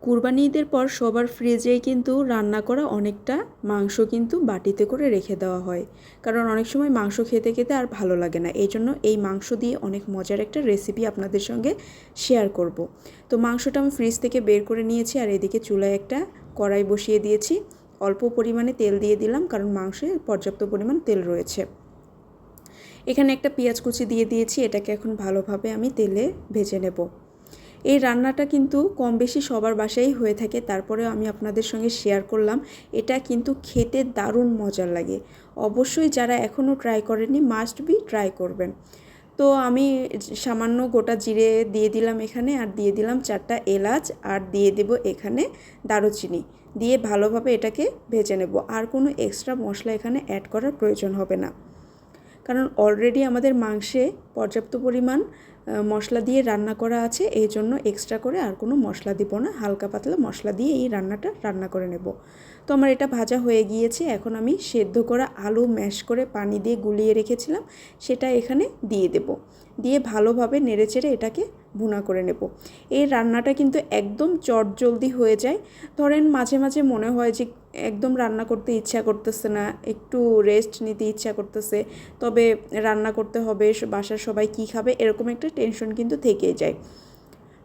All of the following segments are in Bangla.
কুরবানি ঈদের পর সবার ফ্রিজেই কিন্তু রান্না করা অনেকটা মাংস কিন্তু বাটিতে করে রেখে দেওয়া হয়, কারণ অনেক সময় মাংস খেতে খেতে আর ভালো লাগে না। এই জন্য এই মাংস দিয়ে অনেক মজার একটা রেসিপি আপনাদের সঙ্গে শেয়ার করব। তো মাংসটা আমি ফ্রিজ থেকে বের করে নিয়েছি, আর এদিকে চুলায় একটা কড়াই বসিয়ে দিয়েছি। অল্প পরিমাণে তেল দিয়ে দিলাম, কারণ মাংসে পর্যাপ্ত পরিমাণ তেল রয়েছে। এখানে একটা পেঁয়াজ কুচি দিয়ে দিয়েছি, এটাকে এখন ভালোভাবে আমি তেলে ভেজে নেব। এই রান্নাটা কিন্তু কম বেশি সবার বাসায় হয়ে থাকে, তারপরেও আমি আপনাদের সঙ্গে শেয়ার করলাম। এটা কিন্তু খেতে দারুণ মজার লাগে। অবশ্যই যারা এখনও ট্রাই করেননি মাস্ট বি ট্রাই করবেন। তো আমি সামান্য গোটা জিরে দিয়ে দিলাম এখানে, আর দিয়ে দিলাম 4টা এলাচ, আর দিয়ে দেব এখানে দারুচিনি। দিয়ে ভালোভাবে এটাকে ভেজে নেব। আর কোনো এক্সট্রা মশলা এখানে অ্যাড করার প্রয়োজন হবে না, কারণ অলরেডি আমাদের মাংসে পর্যাপ্ত পরিমাণ মশলা দিয়ে রান্না করা আছে। এই জন্য এক্সট্রা করে আর কোনো মশলা দিব না, হালকা পাতলা মশলা দিয়ে এই রান্নাটা রান্না করে নেব। তো আমার এটা ভাজা হয়ে গিয়েছে। এখন আমি সেদ্ধ করা আলু ম্যাশ করে পানি দিয়ে গুলিয়ে রেখেছিলাম, সেটা এখানে দিয়ে দেব। দিয়ে ভালোভাবে নেড়েচেড়ে এটাকে ভুনা করে নেব। এই রান্নাটা কিন্তু একদম চটজলদি হয়ে যায়। ধরেন মাঝে মাঝে মনে হয় যে একদম রান্না করতে ইচ্ছা করতেছে না, একটু রেস্ট নিতে ইচ্ছা করতেছে, তবে রান্না করতে হবে, বাসার সবাই কী খাবে, এরকম একটা টেনশন কিন্তু থেকেই যায়।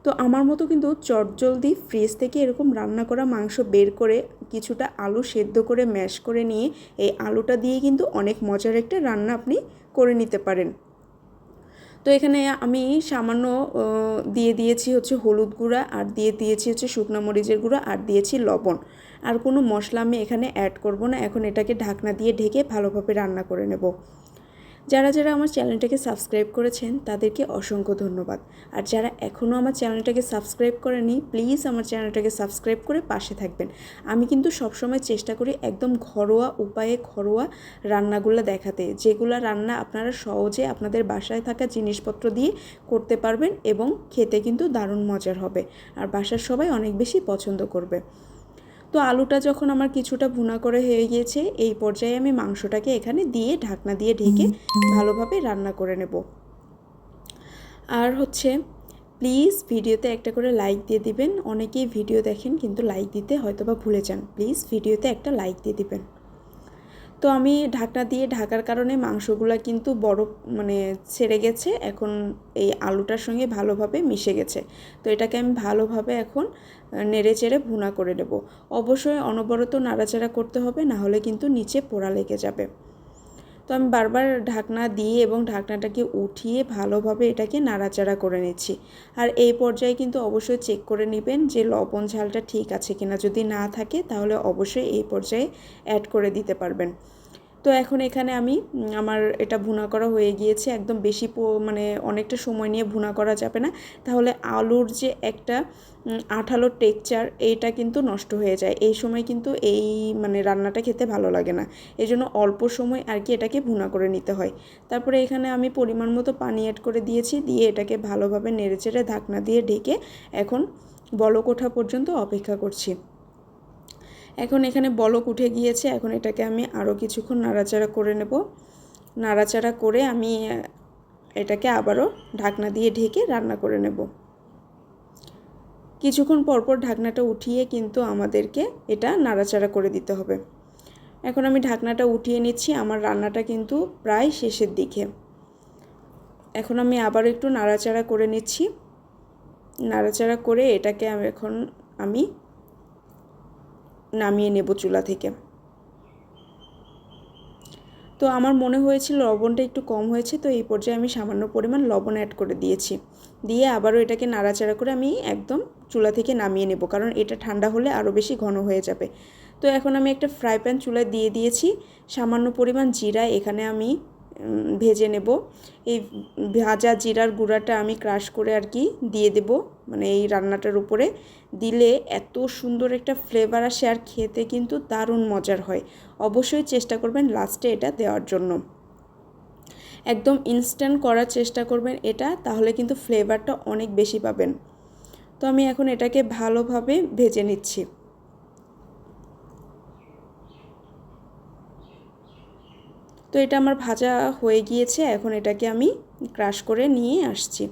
তো আমার মতো কিন্তু চটজলদি ফ্রিজ থেকে এরকম রান্না করা মাংস বের করে কিছুটা আলু সেদ্ধ করে ম্যাশ করে নিয়ে এই আলুটা দিয়ে কিন্তু অনেক মজার একটা রান্না আপনি করে নিতে পারেন। তো এখানে আমি সামান্য দিয়ে দিয়েছি হচ্ছে হলুদ গুঁড়া, আর দিয়ে দিয়েছি হচ্ছে শুকনো মরিচের গুঁড়া, আর দিয়েছি লবণ। আর কোনো মশলা আমি এখানে অ্যাড করব না। এখন এটাকে ঢাকনা দিয়ে ঢেকে ভালোভাবে রান্না করে নেব। যারা যারা আমার চ্যানেলটাকে সাবস্ক্রাইব করেছেন তাদেরকে অসংখ্য ধন্যবাদ। আর যারা এখনও আমার চ্যানেলটাকে সাবস্ক্রাইব করেনি, প্লিজ আমার চ্যানেলটাকে সাবস্ক্রাইব করে পাশে থাকবেন। আমি কিন্তু সবসময় চেষ্টা করি একদম ঘরোয়া উপায়ে ঘরোয়া রান্নাগুলো দেখাতে, যেগুলো রান্না আপনারা সহজে আপনাদের বাসায় থাকা জিনিসপত্র দিয়ে করতে পারবেন এবং খেতে কিন্তু দারুণ মজার হবে, আর বাসার সবাই অনেক বেশি পছন্দ করবে। তো আলুটা যখন আমার কিছুটা ভুনা করে হয়ে গিয়েছে, এই পর্যায়ে আমি মাংসটাকে এখানে দিয়ে ঢাকনা দিয়ে ঢেকে ভালোভাবে রান্না করে নেব। আর হচ্ছে প্লিজ ভিডিওতে একটা করে লাইক দিয়ে দিবেন। অনেকেই ভিডিও দেখেন কিন্তু লাইক দিতে হয়তোবা ভুলে যান, প্লিজ ভিডিওতে একটা লাইক দিয়ে দিবেন। তো আমি ঢাকনা দিয়ে ঢাকার কারণে মাংসগুলো কিন্তু বরফ ছেড়ে গেছে, এখন এই আলুটার সঙ্গে ভালোভাবে মিশে গেছে। তো এটাকে আমি ভালোভাবে এখন নেড়ে চেড়ে ভুনা করে নেব। অবশ্যই অনবরত নাড়াচাড়া করতে হবে, না হলে কিন্তু নিচে পোড়া লেগে যাবে। তো আমি বারবার ঢাকনা দিয়ে এবং ঢাকনাটাকে উঠিয়ে ভালোভাবে এটাকে নাড়াচাড়া করে নিচ্ছি। আর এই পর্যায়ে কিন্তু অবশ্যই চেক করে নেবেন যে লবণ ঝালটা ঠিক আছে কিনা। যদি না থাকে তাহলে অবশ্যই এই পর্যায়ে অ্যাড করে দিতে পারবেন। তো এখন এখানে আমি আমার এটা ভুনা করা হয়ে গিয়েছে। একদম বেশি অনেকটা সময় নিয়ে ভুনা করা যাবে না, তাহলে আলুর যে একটা আঠালো টেক্সচার এইটা কিন্তু নষ্ট হয়ে যায়। এই সময় কিন্তু এই রান্নাটা খেতে ভালো লাগে না। এই জন্য অল্প সময় আর কি এটাকে ভুনা করে নিতে হয়। তারপরে এখানে আমি পরিমাণ মতো পানি অ্যাড করে দিয়েছি, দিয়ে এটাকে ভালোভাবে নেড়েচেড়ে ঢাকনা দিয়ে ঢেকে এখন বলক ওঠা পর্যন্ত অপেক্ষা করছি। এখন এখানে বলক উঠে গিয়েছে, এখন এটাকে আমি আরও কিছুক্ষণ নাড়াচাড়া করে নেব। নাড়াচাড়া করে আমি এটাকে আবারও ঢাকনা দিয়ে ঢেকে রান্না করে নেব। কিছুক্ষণ পরপর ঢাকনাটা উঠিয়ে কিন্তু আমাদেরকে এটা নাড়াচাড়া করে দিতে হবে। এখন আমি ঢাকনাটা উঠিয়ে নিচ্ছি, আমার রান্নাটা কিন্তু প্রায় শেষের দিকে। এখন আমি আবার একটু নাড়াচাড়া করে নিচ্ছি। নাড়াচাড়া করে এটাকে এখন আমি নামিয়ে নেব চুলা থেকে। তো আমার মনে হয়েছিল লবণটা একটু কম হয়েছে, তো এই পর্যায়ে আমি সামান্য পরিমাণ লবণ অ্যাড করে দিয়েছি। দিয়ে আবারও এটাকে নাড়াচাড়া করে আমি একদম চুলা থেকে নামিয়ে নেব, কারণ এটা ঠান্ডা হলে আরও বেশি ঘন হয়ে যাবে। তো এখন আমি একটা ফ্রাই প্যান চুলায় দিয়ে দিয়েছি। সামান্য পরিমাণ জিরা এখানে আমি ভেজে নেব। এই ভাজা জিরার গুঁড়াটা আমি ক্রাশ করে আর কি দিয়ে দেব এই রান্নাটার উপরে। দিলে এত সুন্দর একটা ফ্লেভার আসে, আর খেতে কিন্তু দারুণ মজার হয়। অবশ্যই চেষ্টা করবেন লাস্টে এটা দেওয়ার জন্য। একদম ইনস্ট্যান্ট করার চেষ্টা করবেন এটা, তাহলে কিন্তু ফ্লেভারটা অনেক বেশি পাবেন। তো আমি এখন এটাকে ভালোভাবে ভেজে নিচ্ছি। তো এটা আমার ভাজা হয়ে গিয়েছে, এখন এটাকে আমি ক্রাশ করে নিয়ে আসছি।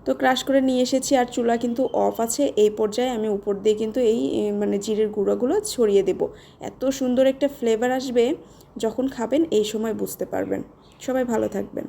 তো তো ক্রাশ করে নিয়ে এসেছি আর চুলা কিন্তু অফ আছে। এই পর্যায়ে আমি উপর দিয়ে কিন্তু এই মানে জিরের গুঁড়োগুলো ছড়িয়ে দেব। এত সুন্দর একটা ফ্লেভার আসবে, যখন খাবেন এই সময় বুঝতে পারবেন। সবাই ভালো থাকবেন।